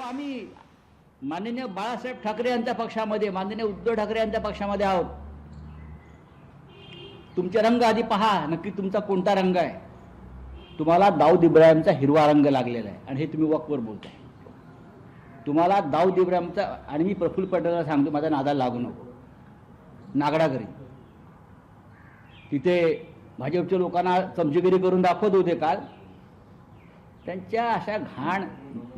आम्ही माननीय बाळासाहेब ठाकरे यांच्या पक्षामध्ये, माननीय उद्धव ठाकरे यांच्या पक्षामध्ये आहोत. तुमचे रंग आधी पहा, नक्की तुमचा कोणता रंग आहे. तुम्हाला दाऊद इब्राहिमचा हिरवा रंग लागलेला आहे आणि हे तुम्ही वक्तवर बोलताय. तुम्हाला दाऊद इब्राहिमचा, आणि मी प्रफुल्ल पटेलला सांगतो माझ्या नादाला लागू नको. नागडा करी तिथे भाजपच्या लोकांना चमचेगिरी करून दाखवत होते काल. त्यांच्या अशा घाण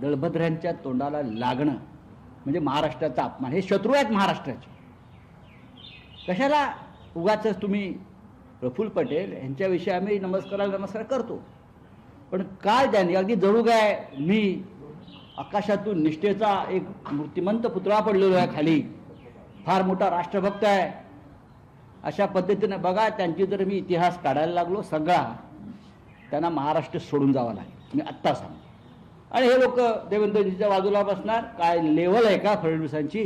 दळभद्रांच्या तोंडाला लागणं म्हणजे महाराष्ट्राचा अपमान. हे शत्रू आहेत महाराष्ट्राचे. कशाला उगाच तुम्ही प्रफुल्ल पटेल यांच्याविषयी आम्ही नमस्कार करतो, पण काल त्यांनी अगदी जणू काय मी आकाशातून निष्ठेचा एक मूर्तिमंत पुतळा पडलेलो आहे खाली, फार मोठा राष्ट्रभक्त आहे अशा पद्धतीने बघा. त्यांची जर मी इतिहास काढायला लागलो सगळा, त्यांना महाराष्ट्र सोडून जावं लागेल, मी आत्ता सांगतो. आणि हे लोक देवेंद्रजीच्या बाजूला बसणार. काय लेवल आहे का फडणवीसांची?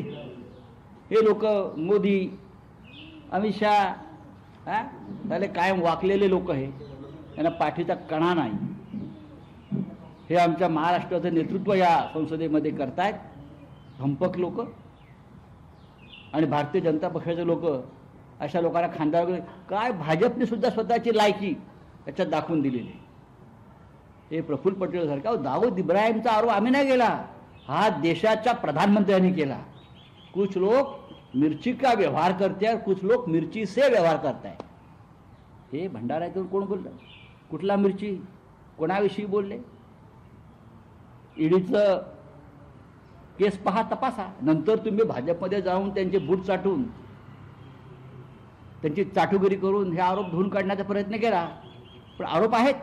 हे लोक मोदी, अमित शहा त्याला कायम वाकलेले लोक आहे, त्यांना पाठीचा कणा नाही. हे आमच्या महाराष्ट्राचं नेतृत्व या संसदेमध्ये करतायत धंपक लोक. आणि भारतीय जनता पक्षाचे लोक अशा लोकांना खांद्यावर काय भाजपने सुद्धा स्वतःची लायकी त्याच्यात दाखवून दिलेली. हे प्रफुल्ल पटेल सारखा दाऊद इब्राहिमचा आरोप आम्ही नाही केला, हा देशाच्या प्रधानमंत्र्यांनी केला. कुछ लोग मिर्ची का व्यवहार करते हैं, कुछ लोग मिर्ची से व्यवहार करते हैं. हे भंडाऱ्यातून कोण बोललं? कुठला मिर्ची? कोणाविषयी बोलले? ईडीचं केस पहा, तपासा. नंतर तुम्ही भाजपमध्ये जाऊन त्यांचे बूट चाटून त्यांची चाटुगिरी करून हे आरोप धुवून काढण्याचा प्रयत्न केला. पण आरोप आहेत,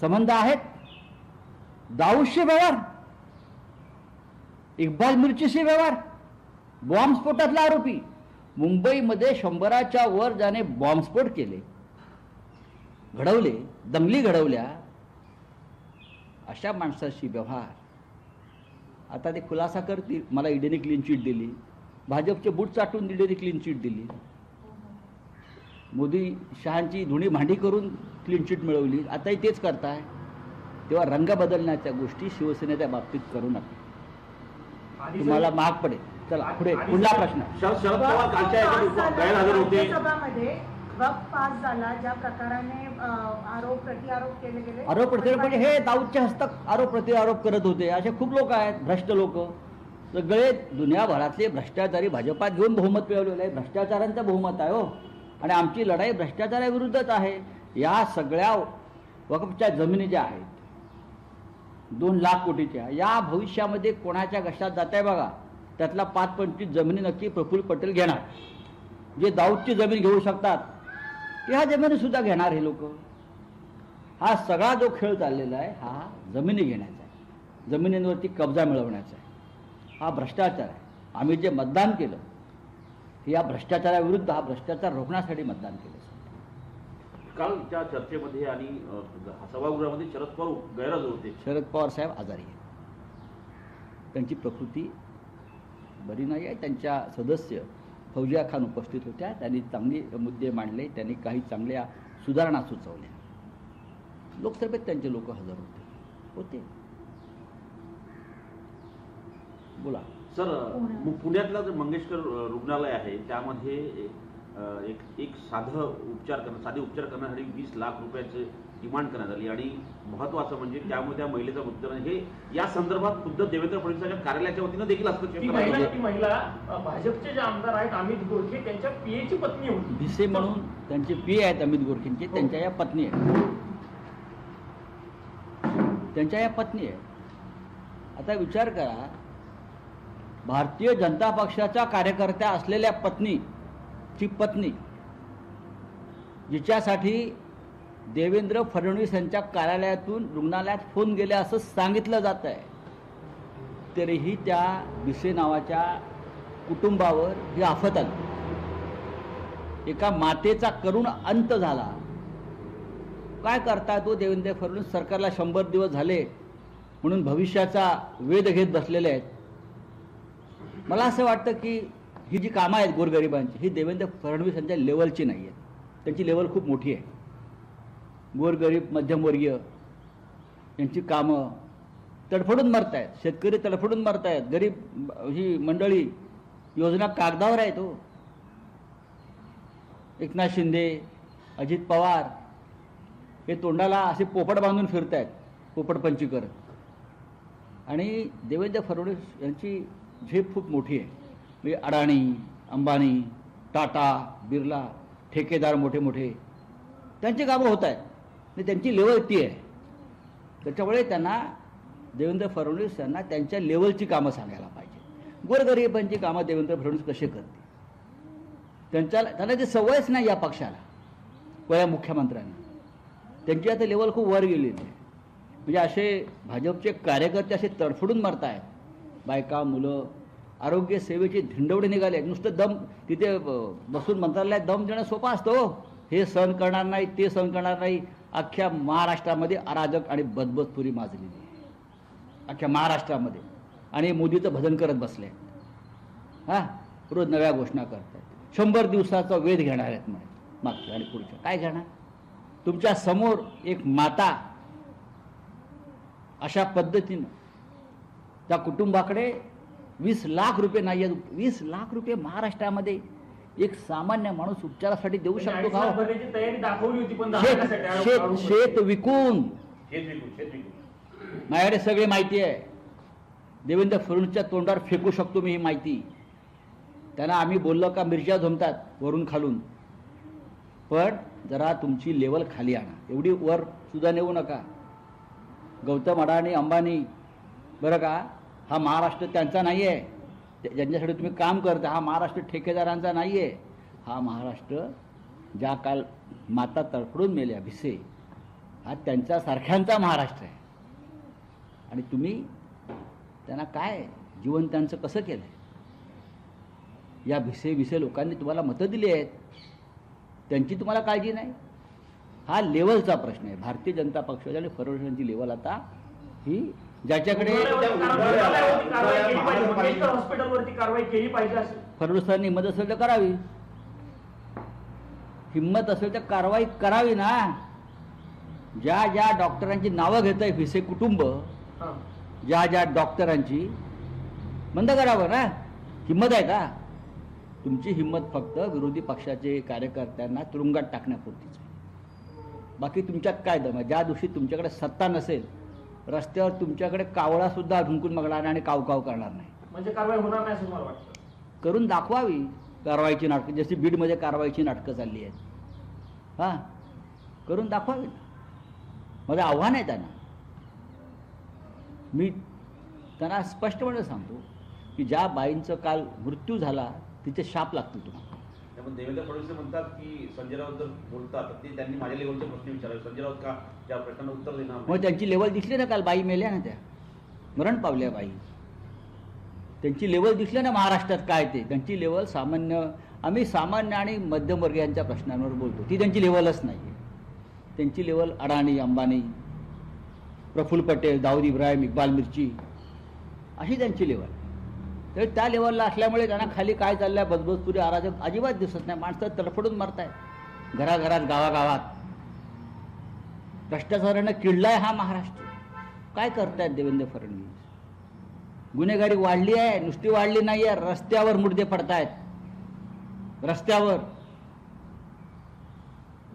संबंध आहेत. दाऊदशी व्यवहार, इक्बाल मिर्चीशी व्यवहार, बॉम्बस्फोटातला आरोपी, मुंबईमध्ये 100च्या वर ज्याने बॉम्बस्फोट केले, घडवले, दंगली घडवल्या, अशा माणसाशी व्यवहार. आता ते खुलासा करतील. मला ईडीने क्लीन चिट दिली, भाजपचे बूट चाटून ईडीने क्लीन चिट दिली, मोदी शहांची धुणी भांडी करून क्लीन चिट मिळवली. आताही तेच करताय. तेव्हा रंग बदलण्याच्या गोष्टी शिवसेनेच्या बाबतीत करू नका, तुम्हाला महाग पडेल. चला पुढे, पुढला प्रश्न. शरद पवार कालच्या गैरहजर होते. सभामध्ये वक्फ पास झाला, ज्या प्रकाराने आरोप प्रत्यारोप केले गेले. आरोप प्रत्यारोप म्हणजे हे दाऊदच्या हस्तक आरोप प्रत्यारोप करत होते. असे खूप लोक आहेत, भ्रष्ट लोक. सगळे दुनियाभरातले भ्रष्टाचारी भाजपात घेऊन बहुमत मिळवलेलं आहे. भ्रष्टाचारांचं बहुमत आहे हो. आणि आमची लढाई भ्रष्टाचाराविरुद्धच आहे. या सगळ्या वक्फच्या जमिनी ज्या आहेत 2 लाख कोटीच्या, या भविष्यामध्ये कोणाच्या घशात जात आहे बघा. त्यातला 5-25 जमिनी नक्की प्रफुल्ल पटेल घेणार. जे दाऊदची जमीन घेऊ शकतात त्या जमिनी सुद्धा घेणार हे लोक. हा सगळा जो खेळ चाललेला आहे हा जमिनी घेण्याचा आहे, जमिनींवरती कब्जा मिळवण्याचा आहे. हा भ्रष्टाचार आहे. आम्ही जे मतदान केलं या भ्रष्टाचाराविरुद्ध, हा भ्रष्टाचार रोखण्यासाठी मतदान केलं. कालच्या चर्चेमध्ये आणि सभागृहामध्ये शरद पवार गैरहजर होते. शरद पवार साहेब आजारी आहेत, त्यांची प्रकृती बरी नाही आहे. त्यांच्या सदस्य फौजिया खान उपस्थित होत्या. त्यांनी चांगले मुद्दे मांडले, त्यांनी काही चांगल्या सुधारणा सुचवल्या. लोकसभेत त्यांचे लोक हजर होते. बोला सर, पुण्यातलं जे मंगेशकर रुग्णालय आहे त्यामध्ये एक साधे उपचार करण्यासाठी 20 लाख रुपयाची डिमांड करण्यात आली. आणि महत्वाचं म्हणजे त्यामध्ये त्या महिलेचा मृत्यू हे या संदर्भात खुद्द देवेंद्र फडणवीसांच्या कार्यालयाच्या वतीनं देखील ती महिला भाजपचे जे आमदार आहेत अमित गोरखे त्यांच्या पीएची पत्नी होती. भिसे म्हणून त्यांचे पी आहेत अमित गोरखेंचे, त्यांच्या या पत्नी आहेत. त्यांच्या या पत्नी आहेत. आता विचार करा, भारतीय जनता पक्षाच्या कार्यकर्त्या असलेल्या पत्नीची पत्नी, जिच्यासाठी देवेंद्र फडणवीस यांच्या कार्यालयातून रुग्णालयात फोन गेले असं सांगितलं जात आहे, तरीही त्या भिसे नावाच्या कुटुंबावर ही आफत आली. एका मातेचा करुण अंत झाला. काय करता तो देवेंद्र फडणवीस? सरकारला 100 दिवस झाले म्हणून भविष्याचा वेध घेत बसलेले आहेत. मला असं वाटतं की ही जी कामं आहेत गोरगरिबांची, ही देवेंद्र फडणवीस यांच्या लेवलची नाही आहेत. त्यांची लेवल खूप मोठी आहे. गोरगरीब मध्यमवर्गीय यांची कामं तडफडून मरतायत, शेतकरी तडफडून मरतायत, गरीब ही मंडळी योजना कागदावर आहेत हो. एकनाथ शिंदे, अजित पवार हे तोंडाला असे पोपट बांधून फिरतायत, पोपटपंची करत. आणि देवेंद्र फडणवीस यांची झेप खूप मोठी आहे. म्हणजे अडाणी, अंबानी, टाटा, बिर्ला, ठेकेदार मोठे मोठे त्यांची कामं होत आहेत आणि त्यांची लेवल ती आहे. त्याच्यामुळे त्यांना देवेंद्र फडणवीस यांना त्यांच्या लेवलची कामं सांगायला पाहिजे. गोरगरिबांची कामं देवेंद्र फडणवीस कसे करते, त्यांना ती सवयच नाही या पक्षाला, पहिल्या मुख्यमंत्र्यांना. त्यांची आता लेवल खूप वर गेलेली आहे. म्हणजे असे भाजपचे कार्यकर्ते असे तडफडून मरत आहेत, बायका, मुलं. आरोग्य सेवेचे धिंडवडे निघाले. नुसतं दम तिथे बसून मंत्रालयात दम देणं सोपं असतं हो. हे सहन करणार नाही, ते सहन करणार नाही. अख्ख्या महाराष्ट्रामध्ये अराजक आणि बदबदपुरी माजलेली आहे, अख्ख्या महाराष्ट्रामध्ये. आणि मोदीचं भजन करत बसले, हां, रोज नव्या घोषणा करतात. 100 दिवसाचा वेध घेणार आहेत म्हणे, मागच्या आणि पुढच्या. काय घेणार? तुमच्या समोर एक माता अशा पद्धतीनं त्या कुटुंबाकडे 20 लाख रुपये नाही आहेत. 20 लाख रुपये महाराष्ट्रामध्ये एक सामान्य माणूस उपचारासाठी देऊ शकतो का? भरण्याची तयारी दाखवली होती, पण शेत विकून. शेत विकून माझ्याकडे सगळी माहिती आहे. देवेंद्र फडणवीसच्या तोंडावर फेकू शकतो मी ही माहिती. त्यांना आम्ही बोललो का मिरच्या झोमतात वरून खालून. पण जरा तुमची लेवल खाली आणा, एवढी वर सुद्धा नेऊ नका. गौतम अडाणी, अंबानी, बरं का, हा महाराष्ट्र त्यांचा नाही आहे. ज्यांच्यासाठी तुम्ही काम करता हा महाराष्ट्र ठेकेदारांचा नाही आहे. हा महाराष्ट्र ज्या काल माता तडफडून मेल्या भिसे, हा त्यांच्यासारख्यांचा महाराष्ट्र आहे. आणि तुम्ही त्यांना काय जीवन त्यांचं कसं केलं आहे? या भिसे लोकांनी तुम्हाला मतं दिली आहेत, त्यांची तुम्हाला काळजी नाही. हा लेवलचा प्रश्न आहे. भारतीय जनता पक्षाची आणि फडणवीसांची लेवल आता ही ज्याच्याकडे हॉस्पिटलवरती कारवाई केली पाहिजे असं फडणवीसांनी हिंमत असेल तर करावी. हिंमत असेल तर कारवाई करावी ना. ज्या ज्या डॉक्टरांची नावं घेत आहे भिसे कुटुंब, ज्या ज्या डॉक्टरांची, बंद करावं ना. हिंमत आहे का? तुमची हिंमत फक्त विरोधी पक्षाचे कार्यकर्त्यांना तुरुंगात टाकण्यापुरतीच. बाकी तुमच्यात काय दम आहे? ज्या दिवशी तुमच्याकडे सत्ता नसेल, रस्त्यावर तुमच्याकडे कावळा सुद्धा झुंकून बघणार नाही आणि काव करणार नाही. म्हणजे कारवाई होणार नाही असं मला वाटतं. करून दाखवावी कारवाईची नाटकं, जशी बीडमध्ये कारवाईची नाटकं चालली आहेत. हां, करून दाखवावी. माझं आव्हान आहे त्यांना. मी त्यांना स्पष्टपणे सांगतो की ज्या बाईंचं काल मृत्यू झाला तिचे शाप लागतील तुम्हाला. त्यामुळे देवेंद्र फडणवीस म्हणतात की संजय राऊत जर बोलतात ते त्यांनी माझ्या लेवलचे प्रश्न विचारले, संजय राऊत का त्या प्रश्नांना उत्तर देणार नाही? मग त्यांची लेवल दिसली ना, काल बाई मेल्या ना, त्या मरण पावल्या बाई. त्यांची लेवल दिसली ना महाराष्ट्रात काय ते. त्यांची लेवल सामान्य, आम्ही सामान्य आणि मध्यमवर्गीयांच्या प्रश्नांवर बोलतो, ती त्यांची लेवलच नाही आहे. त्यांची लेवल अडाणी, अंबानी, प्रफुल्ल पटेल, दाऊद इब्राहिम, इक्बाल मिर्ची, अशी त्यांची लेवल. तर त्या लेवलला असल्यामुळे त्यांना खाली काय चाललंय, बदबदपुरी अराजक अजिबात दिसत नाही. माणसं तडफडून मरतायत घराघरात, गावागावात. भ्रष्टाचारानं किडलाय हा महाराष्ट्र. काय करतायत देवेंद्र फडणवीस? गुन्हेगारी वाढली आहे, नुसती वाढली नाही आहे, रस्त्यावर मुर्दे पडतायत.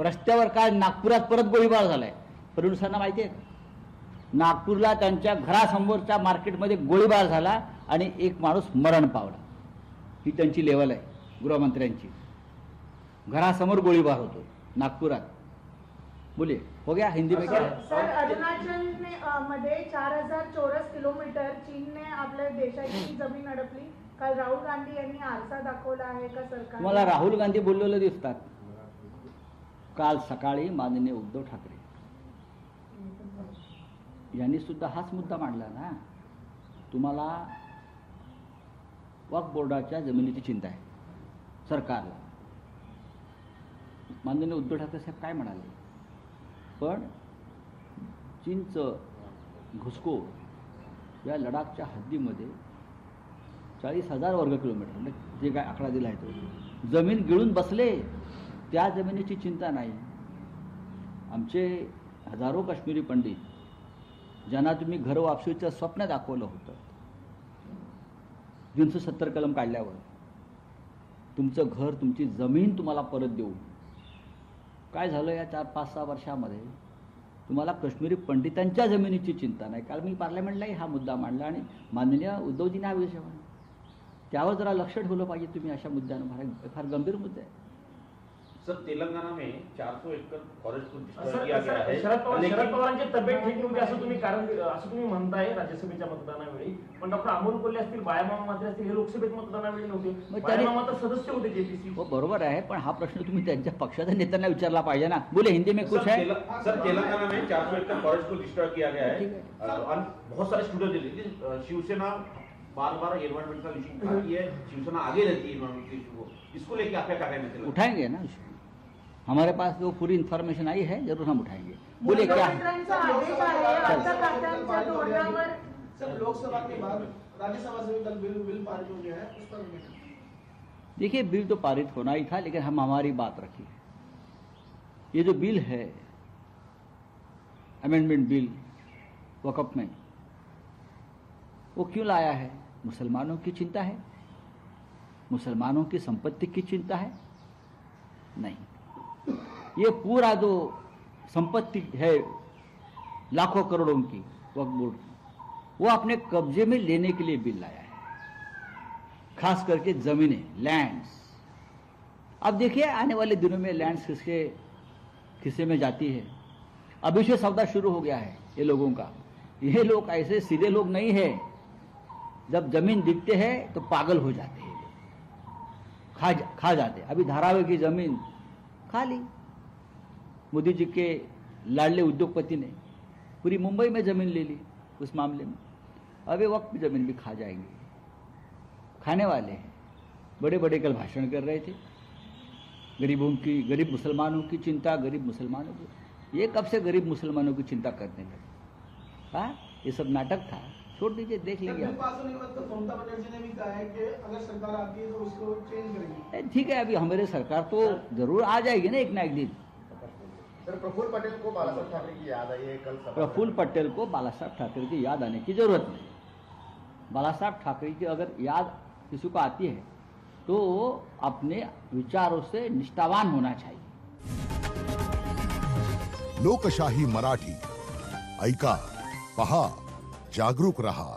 रस्त्यावर काय, नागपुरात परत गोळीबार झालाय. फडणवीसांना माहिती आहे का? नागपूरला त्यांच्या घरासमोरच्या मार्केटमध्ये गोळीबार झाला आणि एक माणूस मरण पावला. ही त्यांची लेवल आहे गृहमंत्र्यांची. घरासमोर गोळीबार होतो नागपुरात. बोलिए, हो गया हिंदी में क्या? सर, अरुणाचल मध्ये 4000 चौरस किलोमीटर चीनने आपल्या देशाची जमीन अडकली. काल राहुल गांधी यांनी आरसा दाखवला आहे का सरकार? तुम्हाला राहुल गांधी बोललेलं दिसतात. काल सकाळी माननीय उद्धव ठाकरे यांनी सुद्धा हाच मुद्दा मांडला ना. तुम्हाला वक्फ बोर्डाच्या जमिनीची चिंता आहे सरकारला. माननीय उद्धव ठाकरे साहेब काय म्हणाले? पण चीनचं घुसखोर या लडाखच्या हद्दीमध्ये 40,000 वर्ग किलोमीटर, म्हणजे जे काय आकडा दिला आहे तो, जमीन गिळून बसले. त्या जमिनीची चिंता नाही. आमचे हजारो काश्मीरी पंडित ज्यांना तुम्ही घर वापसीचं स्वप्न दाखवलं होतं 370 कलम काढल्यावर, तुमचं घर, तुमची जमीन तुम्हाला परत देऊ, काय झालं या 4-5-6 वर्षामध्ये? तुम्हाला काश्मीरी पंडितांच्या जमिनीची चिंता नाही. काल मी पार्लमेंटलाही हा मुद्दा मांडला आणि माननीय उद्धवजींनी हा विषय मांडला. त्यावर जरा लक्ष ठेवलं पाहिजे तुम्ही अशा मुद्द्यांवर. फार गंभीर मुद्दे आहे. सर, तेलंगाना में 400 एकड़ फॉरेस्ट को डिस्ट्रॉय सर, किया गया है, शरद लेकिन पवारांची तब्येत ठीक नव्हती असं तुम्ही म्हणताय राज्यसभेच्या मतदानावेळी, पण डॉक्टर अमोल कोल्हे असतील, बाळामामा मात्रे असतील, हे लोकसभेत मतदानावेळी नव्हते. मग बाळामामा तर सदस्य होते जेपीसी. हो, बरोबर आहे, पण हा प्रश्न तुम्ही त्यांच्या पक्षाच्या नेत्यांना विचारला पाहिजे ना. बोले हिंदी में कुछ है. सर, तेलंगाना में 400 एकड़ फॉरेस्ट को डिस्ट्रॉय किया गया ठीक है और बहुत सारे स्टूडेंट लेकिन शिवसेना बार-बार एनवायरमेंट का इशू उठाती है, शिवसेना आगे रहती है एनवायरमेंट के इशू को, इसको लेके आप क्या कहेंगे? तेलंगाना उठाएंगे ना, हमारे पास जो पूरी इन्फॉर्मेशन आई है जरूर हम उठाएंगे. बोले क्या? मुख्यमंत्र्यांचा आदेश आहे अर्थ खात्यांच्या धोरणावर. सर, लोकसभा के बाद राज्यसभा से भी कल बिल पारित हो गया है, उस पर देखिए, बिल तो पारित होना ही था, लेकिन हम हमारी बात रखी. ये जो बिल है, अमेंडमेंट बिल वक़्फ़ में, वो क्यों लाया है? मुसलमानों की चिंता है? मुसलमानों की संपत्ति की चिंता है? नहीं. ये पूरा जो संपत्ति है लाखों करोड़ों की वक्फ बोर्ड की, वो अपने कब्जे में लेने के लिए बिल लाया है, खास करके जमीनें, लैंड्स. अब देखिए आने वाले दिनों में लैंड्स किसके किस्से में जाती है. अभी से सौदा शुरू हो गया है ये लोगों का. ये लोग ऐसे सीधे लोग नहीं है. जब जमीन दिखते हैं तो पागल हो जाते हैं, खा जाते. अभी धारावी की जमीन खा ली. मोदी जी के लाडले उद्योगपति ने पूरी मुंबई में जमीन ले ली उस मामले में. अब ये वक्त की जमीन भी खा जाएंगे, खाने वाले हैं. बड़े बड़े कल भाषण कर रहे थे, गरीब मुसलमानों की चिंता, गरीब मुसलमानों की. ये कब से गरीब मुसलमानों की चिंता करने लगे? हाँ, ये सब नाटक था. छोड़ दीजिए, देख लेंगे बिल आप. पास होने के बाद तो ममता बनर्जी ने भी कहा है कि अगर सरकार आती है तो उसको चेंज करेंगे. ठीक है, अभी हमारे सरकार तो जरूर आ जाएगी ना एक ना एक दिन. सर, प्रफुल्ल पटेल को बालासाहेब ठाकरे की याद आई है कल सभा में. प्रफुल्ल पटेल को बालासाहेब ठाकरे की याद आने की जरूरत नहीं. बालासाहेब ठाकरे की अगर याद किसी को आती है तो अपने विचारों से निष्ठावान होना चाहिए. लोकशाही मराठी ऐका, पहा, जागरूक रहा.